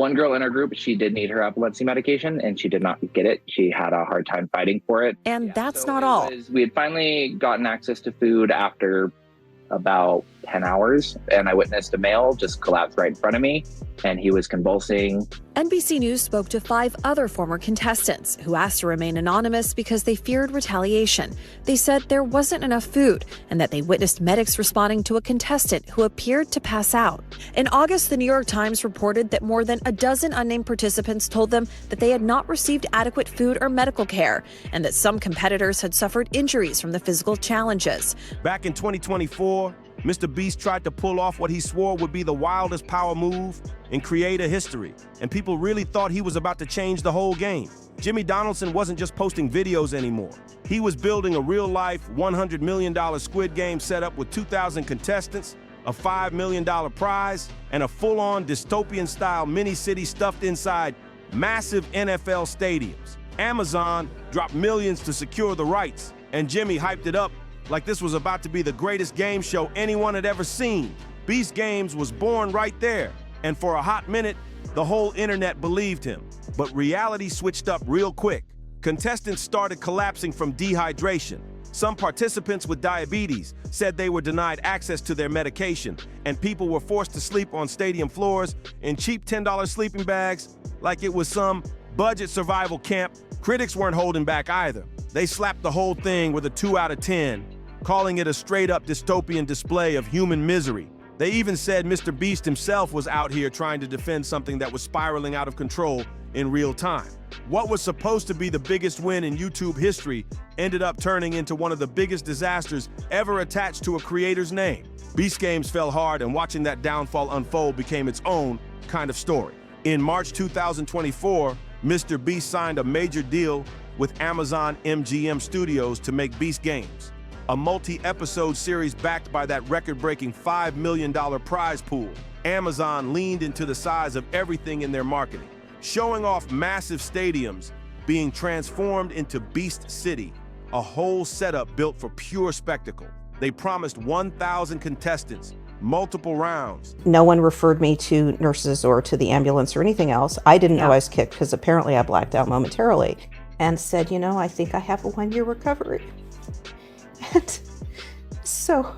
One girl in our group, she did need her epilepsy medication and she did not get it. She had a hard time fighting for it. And that's not all. We had finally gotten access to food after about 10 hours, and I witnessed a male just collapse right in front of me, and he was convulsing. NBC News spoke to 5 other former contestants who asked to remain anonymous because they feared retaliation. They said there wasn't enough food and that they witnessed medics responding to a contestant who appeared to pass out. In August, the New York Times reported that more than a dozen unnamed participants told them that they had not received adequate food or medical care, and that some competitors had suffered injuries from the physical challenges. Back in 2024, MrBeast tried to pull off what he swore would be the wildest power move in creator history, and people really thought he was about to change the whole game. Jimmy Donaldson wasn't just posting videos anymore. He was building a real-life $100 million Squid Game setup with 2,000 contestants, a $5 million prize, and a full-on dystopian-style mini-city stuffed inside massive NFL stadiums. Amazon dropped millions to secure the rights, and Jimmy hyped it up like this was about to be the greatest game show anyone had ever seen. Beast Games was born right there, and for a hot minute, the whole internet believed him. But reality switched up real quick. Contestants started collapsing from dehydration. Some participants with diabetes said they were denied access to their medication, and people were forced to sleep on stadium floors in cheap $10 sleeping bags like it was some budget survival camp. Critics weren't holding back either. They slapped the whole thing with a 2 out of 10, calling it a straight-up dystopian display of human misery. They even said MrBeast himself was out here trying to defend something that was spiraling out of control in real time. What was supposed to be the biggest win in YouTube history ended up turning into one of the biggest disasters ever attached to a creator's name. Beast Games fell hard, and watching that downfall unfold became its own kind of story. In March 2024, MrBeast signed a major deal with Amazon MGM Studios to make Beast Games, a multi-episode series backed by that record-breaking $5 million prize pool. Amazon leaned into the size of everything in their marketing, showing off massive stadiums being transformed into Beast City, a whole setup built for pure spectacle. They promised 1,000 contestants, multiple rounds. No one referred me to nurses or to the ambulance or anything else. I didn't know I was kicked because apparently I blacked out momentarily, and said, you know, I think I have a 1-year recovery. And so,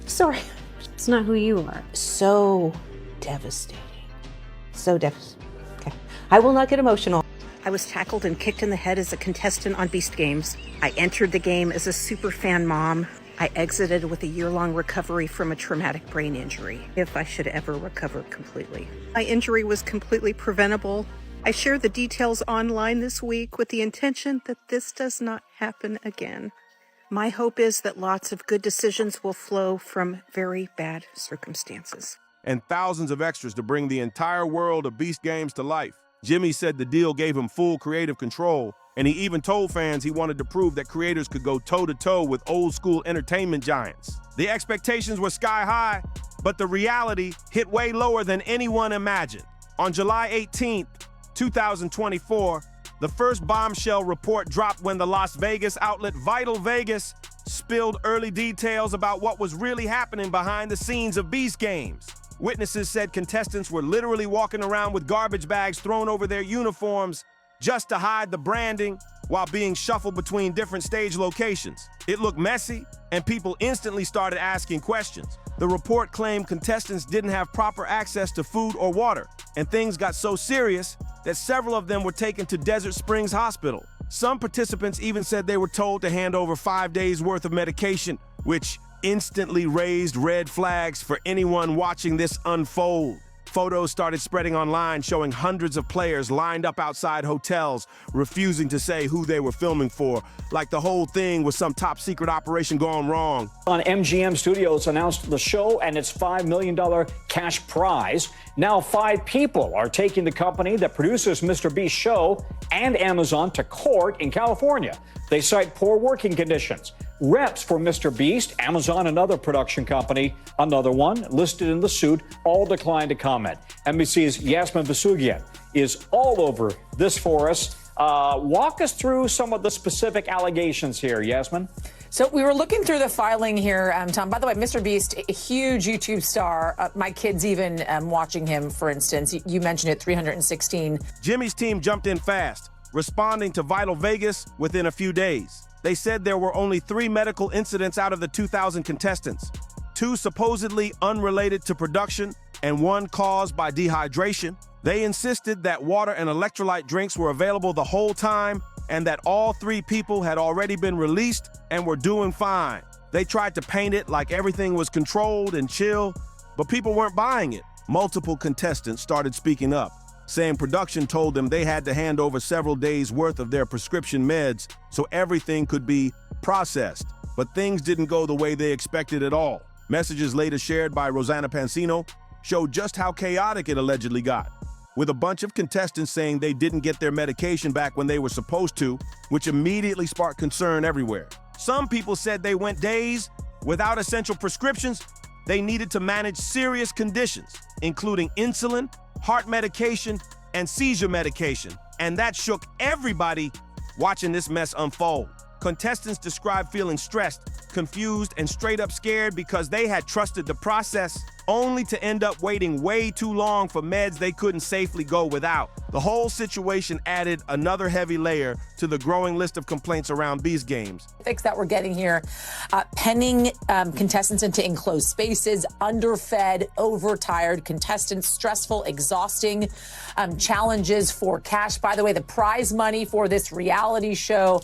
sorry. It's not who you are. So devastating. So devastating. Okay. I will not get emotional. I was tackled and kicked in the head as a contestant on Beast Games. I entered the game as a super fan mom. I exited with a year-long recovery from a traumatic brain injury, if I should ever recover completely. My injury was completely preventable. I shared the details online this week with the intention that this does not happen again. My hope is that lots of good decisions will flow from very bad circumstances. And thousands of extras to bring the entire world of Beast Games to life. Jimmy said the deal gave him full creative control, and he even told fans he wanted to prove that creators could go toe-to-toe with old-school entertainment giants. The expectations were sky high, but the reality hit way lower than anyone imagined. On July 18th, 2024, the first bombshell report dropped when the Las Vegas outlet Vital Vegas spilled early details about what was really happening behind the scenes of Beast Games. Witnesses said contestants were literally walking around with garbage bags thrown over their uniforms just to hide the branding while being shuffled between different stage locations. It looked messy, and people instantly started asking questions. The report claimed contestants didn't have proper access to food or water, and things got so serious that several of them were taken to Desert Springs Hospital. Some participants even said they were told to hand over 5 days' worth of medication, which instantly raised red flags for anyone watching this unfold. Photos started spreading online showing hundreds of players lined up outside hotels, refusing to say who they were filming for, like the whole thing was some top-secret operation gone wrong. MGM Studios announced the show and its $5 million cash prize. Now 5 people are taking the company that produces MrBeast's show and Amazon to court in California. They cite poor working conditions. Reps for MrBeast, Amazon, another production company, another one listed in the suit, all declined to comment. NBC's Yasmin Vasugian is all over this for us. Walk us through some of the specific allegations here, Yasmin. So we were looking through the filing here, Tom. By the way, MrBeast, a huge YouTube star. My kids even watching him, for instance. You mentioned it, 316. Jimmy's team jumped in fast, responding to Vital Vegas within a few days. They said there were only 3 medical incidents out of the 2,000 contestants, 2 supposedly unrelated to production and 1 caused by dehydration. They insisted that water and electrolyte drinks were available the whole time and that all 3 people had already been released and were doing fine. They tried to paint it like everything was controlled and chill, but people weren't buying it. Multiple contestants started speaking up, saying production told them they had to hand over several days' worth of their prescription meds so everything could be processed. But things didn't go the way they expected at all. Messages later shared by Rosanna Pansino showed just how chaotic it allegedly got, with a bunch of contestants saying they didn't get their medication back when they were supposed to, which immediately sparked concern everywhere. Some people said they went days without essential prescriptions. They needed to manage serious conditions, including insulin, heart medication, and seizure medication. And that shook everybody watching this mess unfold. Contestants described feeling stressed, confused, and straight up scared because they had trusted the process only to end up waiting way too long for meds they couldn't safely go without. The whole situation added another heavy layer to the growing list of complaints around Beast Games. Fix that we're getting here. Penning contestants into enclosed spaces, underfed, overtired contestants, stressful, exhausting challenges for cash. By the way, the prize money for this reality show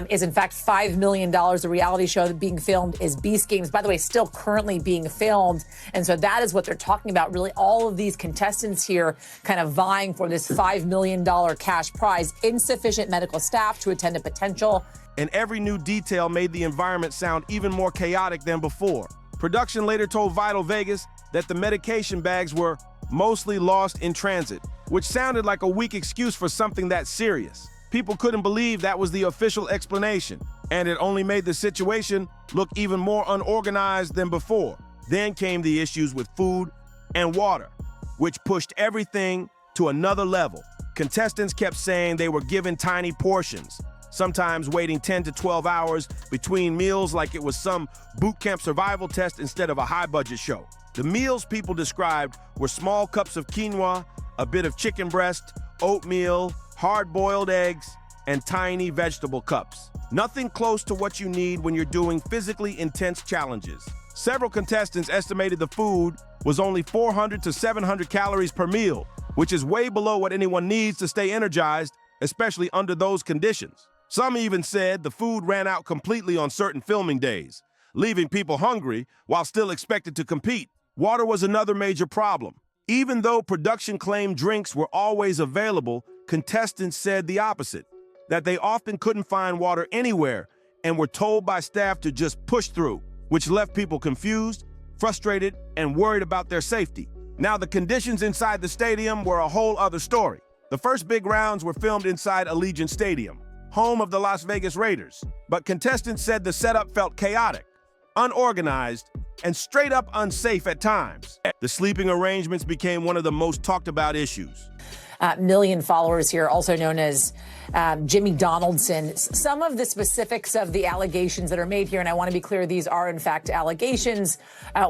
is in fact $5 million. The reality show being filmed is Beast Games, by the way, still currently being filmed. And so that is what they're talking about. Really, all of these contestants here kind of vying for this $5 million cash prize. Insufficient medical staff to attend a potential. And every new detail made the environment sound even more chaotic than before. Production later told Vital Vegas that the medication bags were mostly lost in transit, which sounded like a weak excuse for something that serious. People couldn't believe that was the official explanation, and it only made the situation look even more unorganized than before. Then came the issues with food and water, which pushed everything to another level. Contestants kept saying they were given tiny portions, sometimes waiting 10 to 12 hours between meals like it was some boot camp survival test instead of a high-budget show. The meals people described were small cups of quinoa, a bit of chicken breast, oatmeal, hard-boiled eggs, and tiny vegetable cups. Nothing close to what you need when you're doing physically intense challenges. Several contestants estimated the food was only 400 to 700 calories per meal, which is way below what anyone needs to stay energized, especially under those conditions. Some even said the food ran out completely on certain filming days, leaving people hungry while still expected to compete. Water was another major problem. Even though production claimed drinks were always available, contestants said the opposite, that they often couldn't find water anywhere and were told by staff to just push through, which left people confused, frustrated, and worried about their safety. Now, the conditions inside the stadium were a whole other story. The first big rounds were filmed inside Allegiant Stadium, home of the Las Vegas Raiders, but contestants said the setup felt chaotic, unorganized, and straight up unsafe at times. The sleeping arrangements became one of the most talked about issues. Million followers here, also known as Jimmy Donaldson. Some of the specifics of the allegations that are made here, and I want to be clear, these are in fact allegations,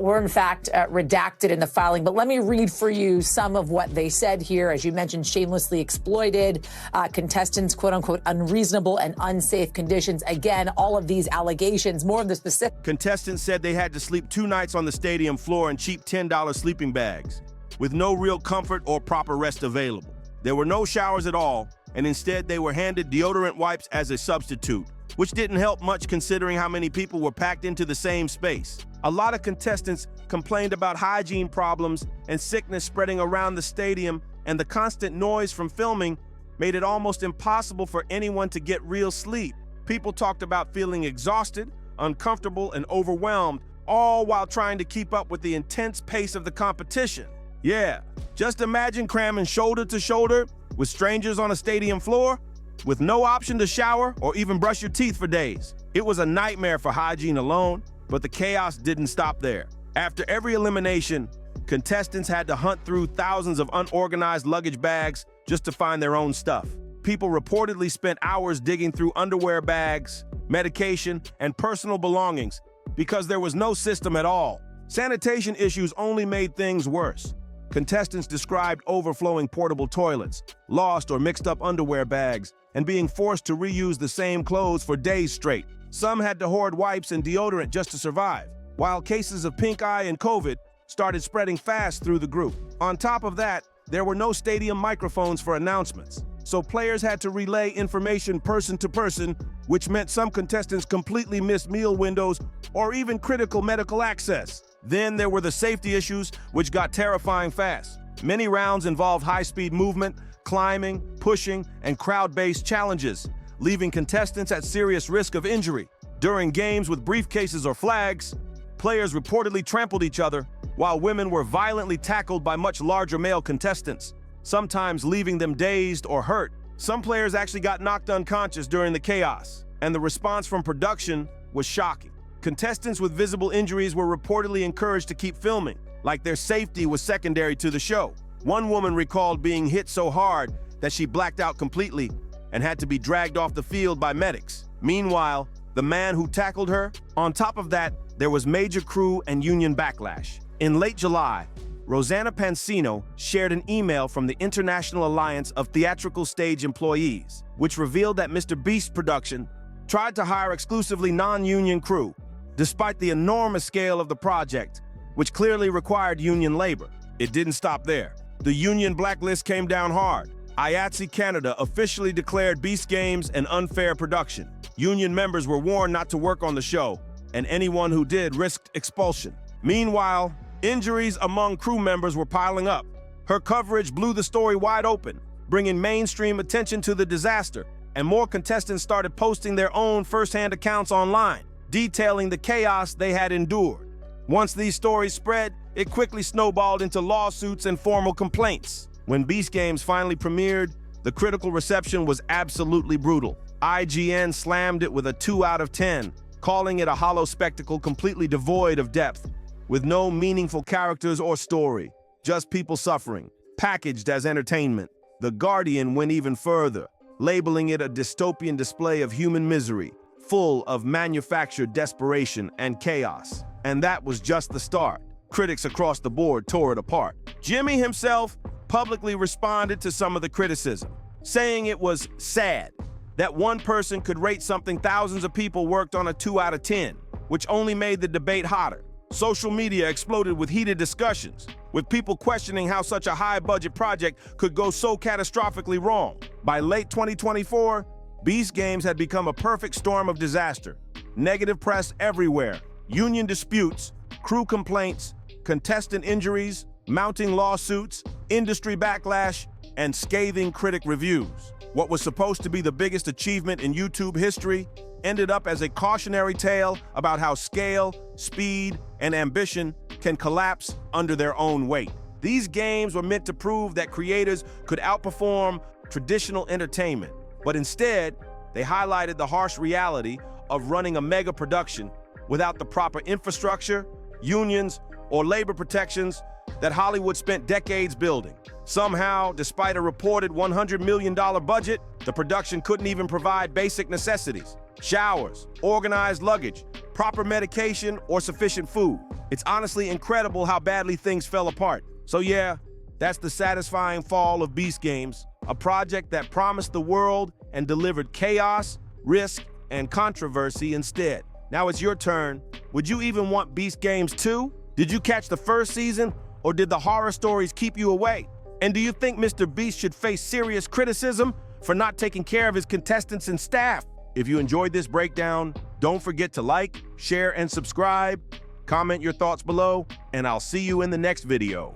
were in fact redacted in the filing. But let me read for you some of what they said here. As you mentioned, shamelessly exploited, contestants, quote unquote, unreasonable and unsafe conditions. Again, all of these allegations, more of the specific. Contestants said they had to sleep 2 nights on the stadium floor in cheap $10 sleeping bags, with no real comfort or proper rest available. There were no showers at all, and instead they were handed deodorant wipes as a substitute, which didn't help much considering how many people were packed into the same space. A lot of contestants complained about hygiene problems and sickness spreading around the stadium, and the constant noise from filming made it almost impossible for anyone to get real sleep. People talked about feeling exhausted, uncomfortable, and overwhelmed, all while trying to keep up with the intense pace of the competition. Yeah, just imagine cramming shoulder to shoulder with strangers on a stadium floor with no option to shower or even brush your teeth for days. It was a nightmare for hygiene alone, but the chaos didn't stop there. After every elimination, contestants had to hunt through thousands of unorganized luggage bags just to find their own stuff. People reportedly spent hours digging through underwear bags, medication, and personal belongings because there was no system at all. Sanitation issues only made things worse. Contestants described overflowing portable toilets, lost or mixed up underwear bags, and being forced to reuse the same clothes for days straight. Some had to hoard wipes and deodorant just to survive, while cases of pink eye and COVID started spreading fast through the group. On top of that, there were no stadium microphones for announcements, so players had to relay information person to person, which meant some contestants completely missed meal windows or even critical medical access. Then there were the safety issues, which got terrifying fast. Many rounds involved high-speed movement, climbing, pushing, and crowd-based challenges, leaving contestants at serious risk of injury. During games with briefcases or flags, players reportedly trampled each other, while women were violently tackled by much larger male contestants, sometimes leaving them dazed or hurt. Some players actually got knocked unconscious during the chaos, and the response from production was shocking. Contestants with visible injuries were reportedly encouraged to keep filming, like their safety was secondary to the show. One woman recalled being hit so hard that she blacked out completely and had to be dragged off the field by medics. Meanwhile, the man who tackled her, on top of that, there was major crew and union backlash. In late July, Rosanna Pansino shared an email from the International Alliance of Theatrical Stage Employees, which revealed that MrBeast production tried to hire exclusively non-union crew, despite the enormous scale of the project, which clearly required union labor. It didn't stop there. The union blacklist came down hard. IATSE Canada officially declared Beast Games an unfair production. Union members were warned not to work on the show, and anyone who did risked expulsion. Meanwhile, injuries among crew members were piling up. Her coverage blew the story wide open, bringing mainstream attention to the disaster, and more contestants started posting their own first-hand accounts online, detailing the chaos they had endured. Once these stories spread, it quickly snowballed into lawsuits and formal complaints. When Beast Games finally premiered, the critical reception was absolutely brutal. IGN slammed it with a 2 out of 10, calling it a hollow spectacle completely devoid of depth, with no meaningful characters or story, just people suffering, packaged as entertainment. The Guardian went even further, labeling it a dystopian display of human misery, full of manufactured desperation and chaos. And that was just the start. Critics across the board tore it apart. Jimmy himself publicly responded to some of the criticism, saying it was sad that one person could rate something thousands of people worked on a 2 out of 10, which only made the debate hotter. Social media exploded with heated discussions, with people questioning how such a high-budget project could go so catastrophically wrong. By late 2024, Beast Games had become a perfect storm of disaster. Negative press everywhere, union disputes, crew complaints, contestant injuries, mounting lawsuits, industry backlash, and scathing critic reviews. What was supposed to be the biggest achievement in YouTube history ended up as a cautionary tale about how scale, speed, and ambition can collapse under their own weight. These games were meant to prove that creators could outperform traditional entertainment, but instead, they highlighted the harsh reality of running a mega production without the proper infrastructure, unions, or labor protections that Hollywood spent decades building. Somehow, despite a reported $100 million budget, the production couldn't even provide basic necessities: showers, organized luggage, proper medication, or sufficient food. It's honestly incredible how badly things fell apart. So yeah, that's the satisfying fall of Beast Games, a project that promised the world and delivered chaos, risk, and controversy instead. Now it's your turn. Would you even want Beast Games 2? Did you catch the first season, or did the horror stories keep you away? And do you think MrBeast should face serious criticism for not taking care of his contestants and staff? If you enjoyed this breakdown, don't forget to like, share, and subscribe. Comment your thoughts below, and I'll see you in the next video.